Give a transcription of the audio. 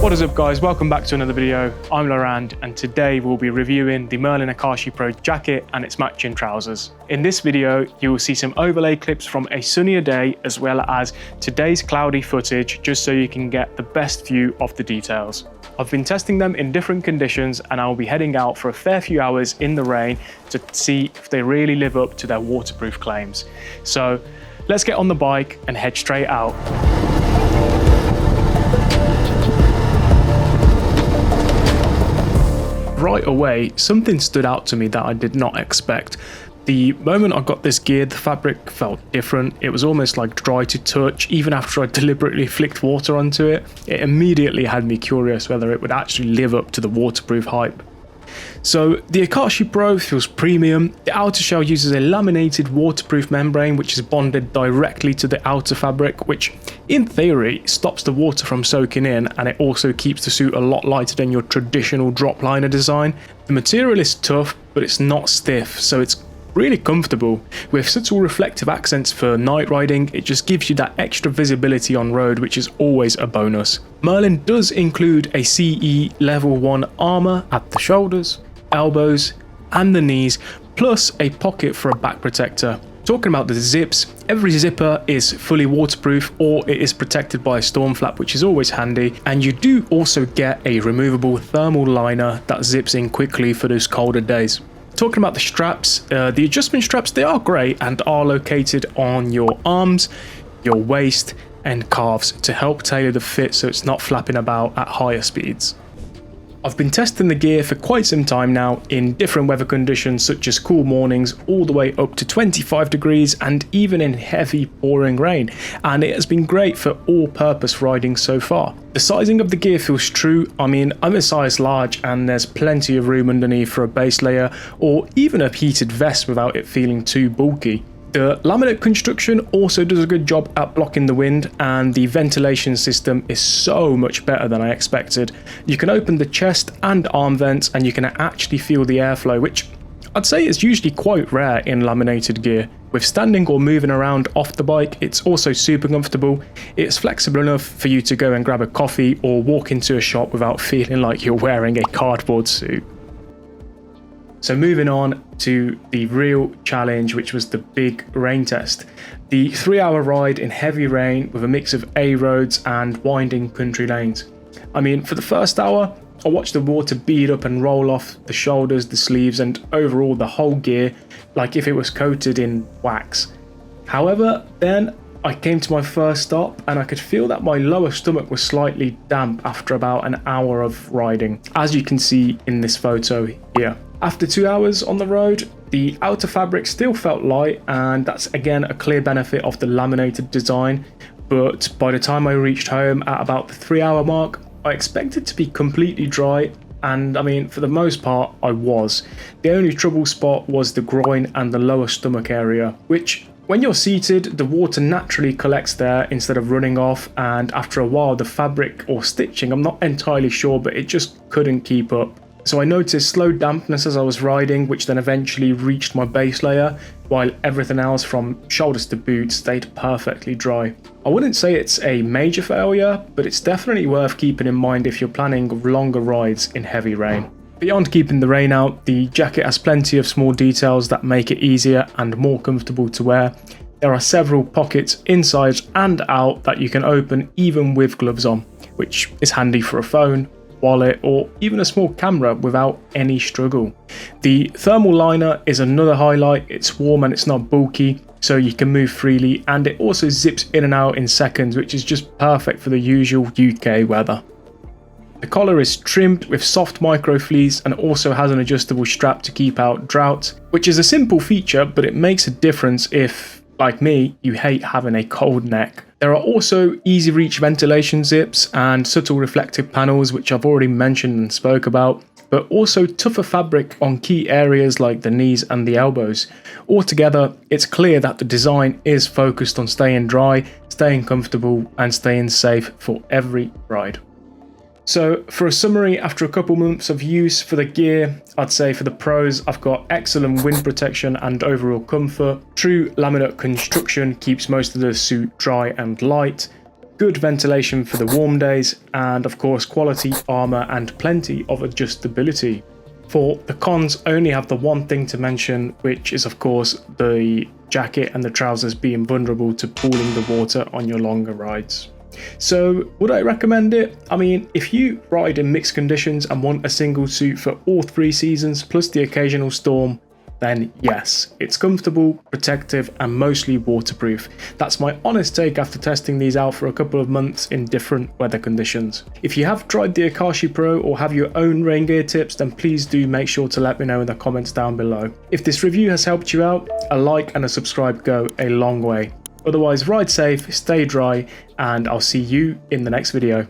What is up guys, welcome back to another video. I'm Laurent and today we'll be reviewing the Merlin Akashi Pro jacket and its matching trousers. In this video you will see some overlay clips from a sunnier day as well as today's cloudy footage just so you can get the best view of the details. I've been testing them in different conditions and I'll be heading out for a fair few hours in the rain to see if they really live up to their waterproof claims. So let's get on the bike and head straight out. Right away, something stood out to me that I did not expect. The moment I got this gear, the fabric felt different. It was almost like dry to touch. Even after I deliberately flicked water onto it, it immediately had me curious whether it would actually live up to the waterproof hype. So the Akashi Pro feels premium. The outer shell uses a laminated waterproof membrane which is bonded directly to the outer fabric, which in theory stops the water from soaking in, and it also keeps the suit a lot lighter than your traditional drop liner design. The material is tough, but it's not stiff, so it's really comfortable. With subtle reflective accents for night riding, it just gives you that extra visibility on road, which is always a bonus. Merlin does include a CE level 1 armor at the shoulders, elbows and the knees, plus a pocket for a back protector. Talking about the zips, every zipper is fully waterproof or it is protected by a storm flap, which is always handy, and you do also get a removable thermal liner that zips in quickly for those colder days. Talking about the straps, the adjustment straps, they are great and are located on your arms, your waist and calves to help tailor the fit so it's not flapping about at higher speeds. I've been testing the gear for quite some time now in different weather conditions such as cool mornings all the way up to 25 degrees and even in heavy pouring rain, and it has been great for all-purpose riding so far. The sizing of the gear feels true. I mean, I'm a size large and there's plenty of room underneath for a base layer or even a heated vest without it feeling too bulky. The laminate construction also does a good job at blocking the wind, and the ventilation system is so much better than I expected. You can open the chest and arm vents and you can actually feel the airflow, which I'd say is usually quite rare in laminated gear. With standing or moving around off the bike, it's also super comfortable. It's flexible enough for you to go and grab a coffee or walk into a shop without feeling like you're wearing a cardboard suit. So moving on to the real challenge, which was the big rain test. The 3-hour ride in heavy rain with a mix of A roads and winding country lanes. I mean, for the first hour, I watched the water bead up and roll off the shoulders, the sleeves and overall the whole gear like if it was coated in wax. However, then I came to my first stop and I could feel that my lower stomach was slightly damp after about an hour of riding, as you can see in this photo here. After 2 hours on the road, the outer fabric still felt light, and that's again a clear benefit of the laminated design, but by the time I reached home at about the 3-hour mark, I expected to be completely dry, and I mean, for the most part I was. The only trouble spot was the groin and the lower stomach area, which when you're seated, the water naturally collects there instead of running off, and after a while the fabric or stitching, I'm not entirely sure, but it just couldn't keep up. So I noticed slow dampness as I was riding, which then eventually reached my base layer, while everything else from shoulders to boots stayed perfectly dry. I wouldn't say it's a major failure, but it's definitely worth keeping in mind if you're planning longer rides in heavy rain. Beyond keeping the rain out, the jacket has plenty of small details that make it easier and more comfortable to wear. There are several pockets inside and out that you can open even with gloves on, which is handy for a phone, wallet or even a small camera without any struggle. The thermal liner is another highlight. It's warm and it's not bulky, so you can move freely, and it also zips in and out in seconds, which is just perfect for the usual UK weather. The collar is trimmed with soft micro fleece and also has an adjustable strap to keep out drought, which is a simple feature, but it makes a difference if, like me, you hate having a cold neck. There are also easy reach ventilation zips and subtle reflective panels, which I've already mentioned and spoke about, but also tougher fabric on key areas like the knees and the elbows. Altogether, it's clear that the design is focused on staying dry, staying comfortable and staying safe for every ride. So for a summary, after a couple months of use for the gear, I'd say for the pros, I've got excellent wind protection and overall comfort. True laminate construction keeps most of the suit dry and light. good ventilation for the warm days, and of course quality armor and plenty of adjustability. For the cons, I only have the one thing to mention, which is of course the jacket and the trousers being vulnerable to pooling the water on your longer rides. So would I recommend it? I mean, if you ride in mixed conditions and want a single suit for all 3 seasons plus the occasional storm, then yes, it's comfortable, protective and mostly waterproof. That's my honest take after testing these out for a couple of months in different weather conditions. If you have tried the Akashi Pro or have your own rain gear tips, then please do make sure to let me know in the comments down below. If this review has helped you out, a like and a subscribe go a long way. Otherwise, ride safe, stay dry, and I'll see you in the next video.